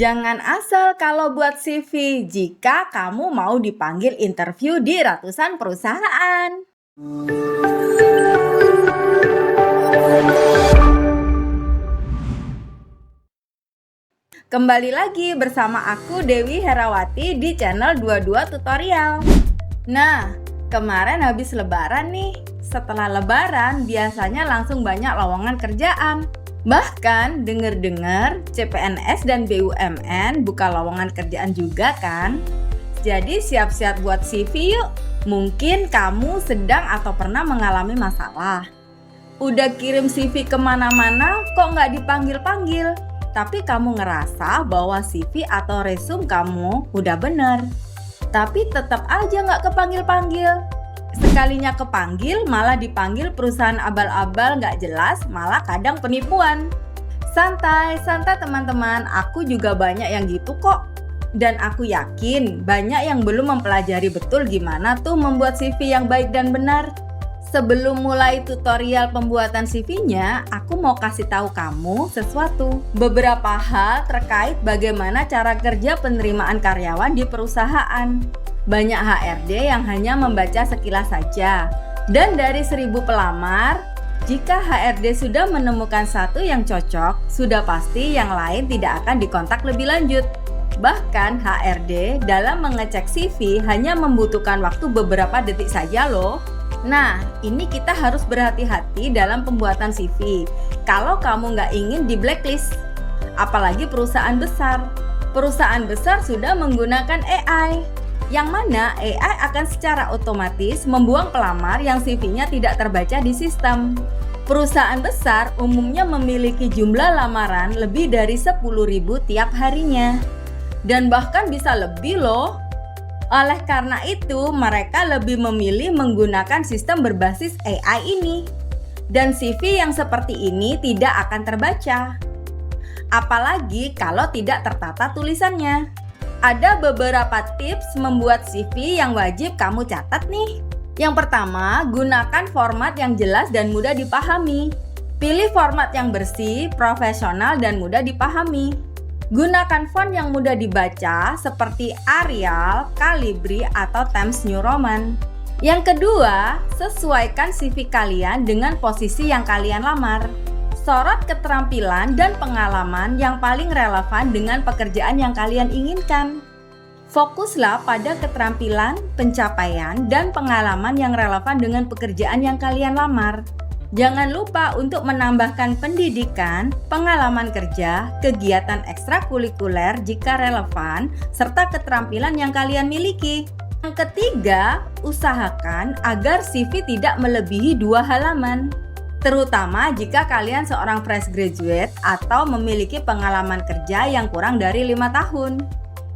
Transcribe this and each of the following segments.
Jangan asal kalau buat CV jika kamu mau dipanggil interview di ratusan perusahaan. Kembali lagi bersama aku Dewi Herawati di channel 22 Tutorial. Nah, kemarin habis lebaran nih. Setelah lebaran biasanya langsung banyak lowongan kerjaan. Bahkan denger-dengar CPNS dan BUMN buka lowongan kerjaan juga kan? Jadi siap-siap buat CV yuk. Mungkin kamu sedang atau pernah mengalami masalah. Udah kirim CV kemana-mana kok nggak dipanggil-panggil. Tapi kamu ngerasa bahwa CV atau resume kamu udah bener. Tapi tetap aja nggak kepanggil-panggil. Sekalinya kepanggil malah dipanggil perusahaan abal-abal nggak jelas, malah kadang penipuan. Santai teman-teman, aku juga banyak yang gitu kok. Dan aku yakin banyak yang belum mempelajari betul gimana tuh membuat CV yang baik dan benar. Sebelum mulai tutorial pembuatan CV-nya, aku mau kasih tahu kamu sesuatu. Beberapa hal terkait bagaimana cara kerja penerimaan karyawan di perusahaan. Banyak HRD yang hanya membaca sekilas saja. Dan dari 1000 pelamar, jika HRD sudah menemukan satu yang cocok, sudah pasti yang lain tidak akan dikontak lebih lanjut. Bahkan HRD dalam mengecek CV hanya membutuhkan waktu beberapa detik saja loh. Nah, ini kita harus berhati-hati dalam pembuatan CV. Kalau kamu nggak ingin di blacklist, apalagi perusahaan besar. Perusahaan besar sudah menggunakan AI, yang mana AI akan secara otomatis membuang pelamar yang CV-nya tidak terbaca di sistem. Perusahaan besar umumnya memiliki jumlah lamaran lebih dari 10.000 tiap harinya. Dan bahkan bisa lebih loh. Oleh karena itu, mereka lebih memilih menggunakan sistem berbasis AI ini. Dan CV yang seperti ini tidak akan terbaca. Apalagi kalau tidak tertata tulisannya. Ada beberapa tips membuat CV yang wajib kamu catat nih. Yang pertama, gunakan format yang jelas dan mudah dipahami. Pilih format yang bersih, profesional, dan mudah dipahami. Gunakan font yang mudah dibaca seperti Arial, Calibri, atau Times New Roman. Yang kedua, sesuaikan CV kalian dengan posisi yang kalian lamar. Sorot keterampilan dan pengalaman yang paling relevan dengan pekerjaan yang kalian inginkan. Fokuslah pada keterampilan, pencapaian, dan pengalaman yang relevan dengan pekerjaan yang kalian lamar. Jangan lupa untuk menambahkan pendidikan, pengalaman kerja, kegiatan ekstrakurikuler jika relevan, serta keterampilan yang kalian miliki. Yang ketiga, usahakan agar CV tidak melebihi 2 halaman. Terutama jika kalian seorang fresh graduate atau memiliki pengalaman kerja yang kurang dari 5 tahun.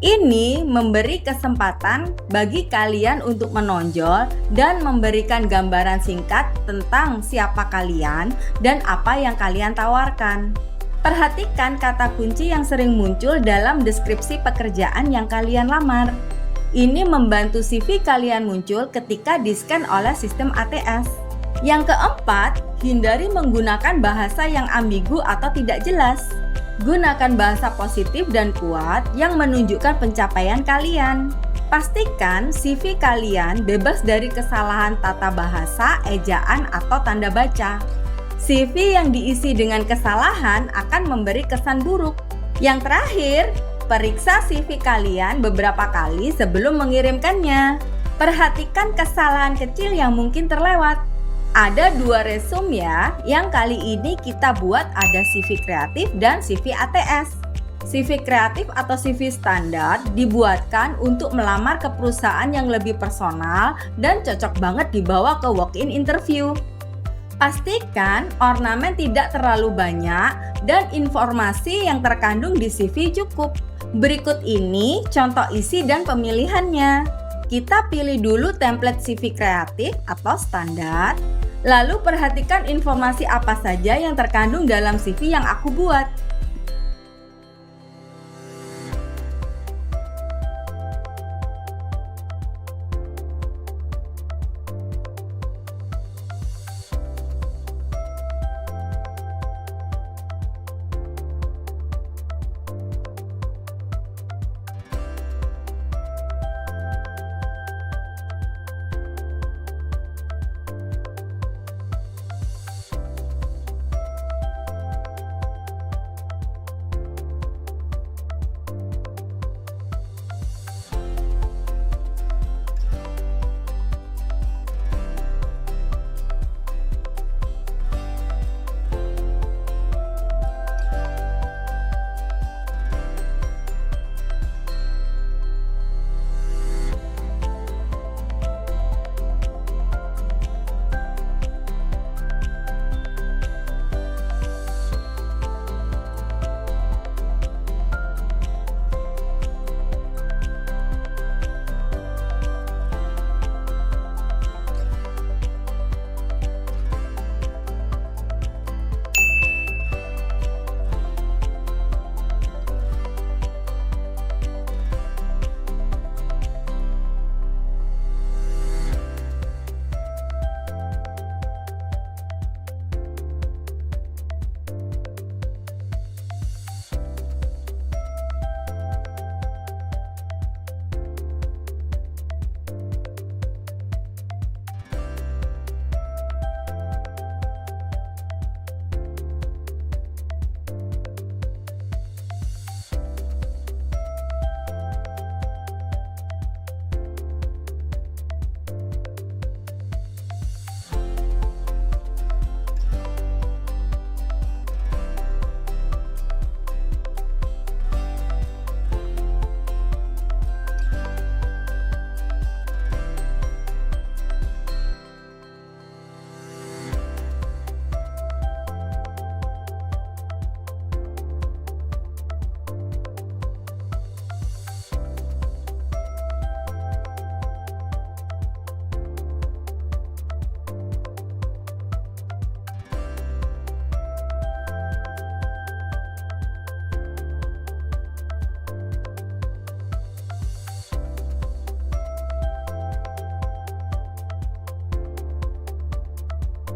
Ini memberi kesempatan bagi kalian untuk menonjol dan memberikan gambaran singkat tentang siapa kalian dan apa yang kalian tawarkan. Perhatikan kata kunci yang sering muncul dalam deskripsi pekerjaan yang kalian lamar. Ini membantu CV kalian muncul ketika di-scan oleh sistem ATS. Yang keempat, hindari menggunakan bahasa yang ambigu atau tidak jelas. Gunakan bahasa positif dan kuat yang menunjukkan pencapaian kalian. Pastikan CV kalian bebas dari kesalahan tata bahasa, ejaan, atau tanda baca. CV yang diisi dengan kesalahan akan memberi kesan buruk. Yang terakhir, periksa CV kalian beberapa kali sebelum mengirimkannya. Perhatikan kesalahan kecil yang mungkin terlewat. Ada 2 resume ya, yang kali ini kita buat ada CV kreatif dan CV ATS. CV kreatif atau CV standar dibuatkan untuk melamar ke perusahaan yang lebih personal dan cocok banget dibawa ke walk-in interview. Pastikan ornamen tidak terlalu banyak dan informasi yang terkandung di CV cukup. Berikut ini contoh isi dan pemilihannya. Kita pilih dulu template CV kreatif atau standar. Lalu perhatikan informasi apa saja yang terkandung dalam CV yang aku buat.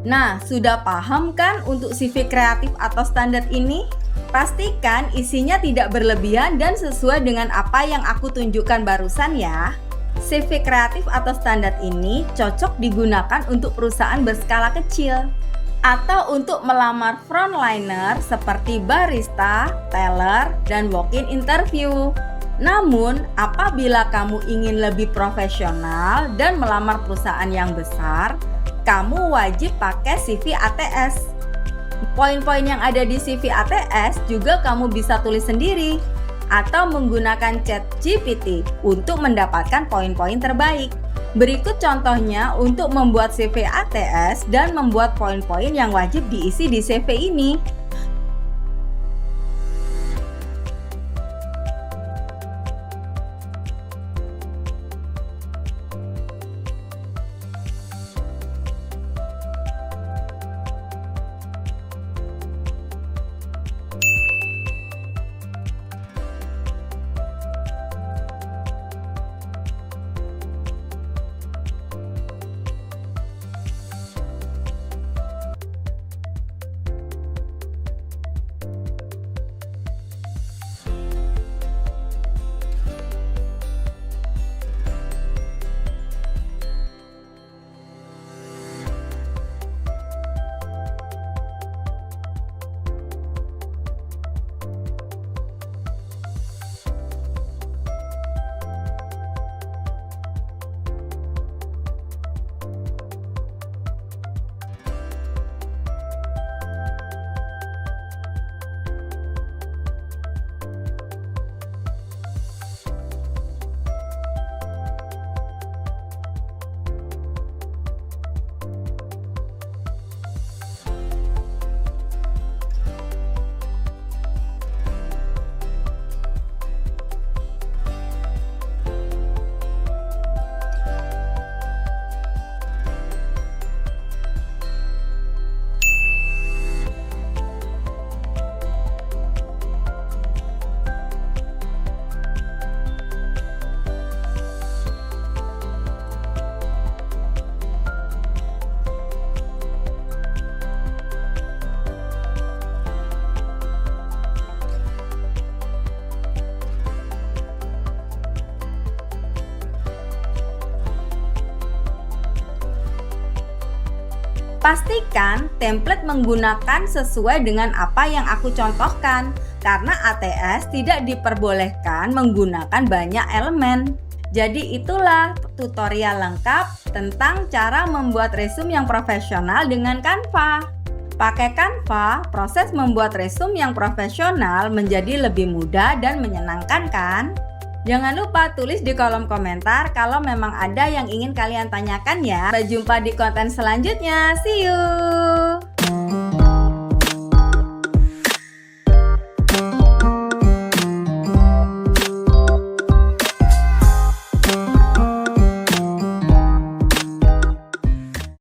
Nah, sudah paham kan untuk CV kreatif atau standar ini? Pastikan isinya tidak berlebihan dan sesuai dengan apa yang aku tunjukkan barusan ya. CV kreatif atau standar ini cocok digunakan untuk perusahaan berskala kecil atau untuk melamar frontliner seperti barista, teller, dan walk-in interview. Namun, apabila kamu ingin lebih profesional dan melamar perusahaan yang besar, kamu wajib pakai CV ATS. Poin-poin yang ada di CV ATS juga kamu bisa tulis sendiri atau menggunakan ChatGPT untuk mendapatkan poin-poin terbaik. Berikut contohnya untuk membuat CV ATS dan membuat poin-poin yang wajib diisi di CV ini. Pastikan template menggunakan sesuai dengan apa yang aku contohkan, karena ATS tidak diperbolehkan menggunakan banyak elemen. Jadi itulah tutorial lengkap tentang cara membuat resume yang profesional dengan Canva. Pakai Canva, proses membuat resume yang profesional menjadi lebih mudah dan menyenangkan kan? Jangan lupa tulis di kolom komentar kalau memang ada yang ingin kalian tanyakan ya. Sampai jumpa di konten selanjutnya. See you!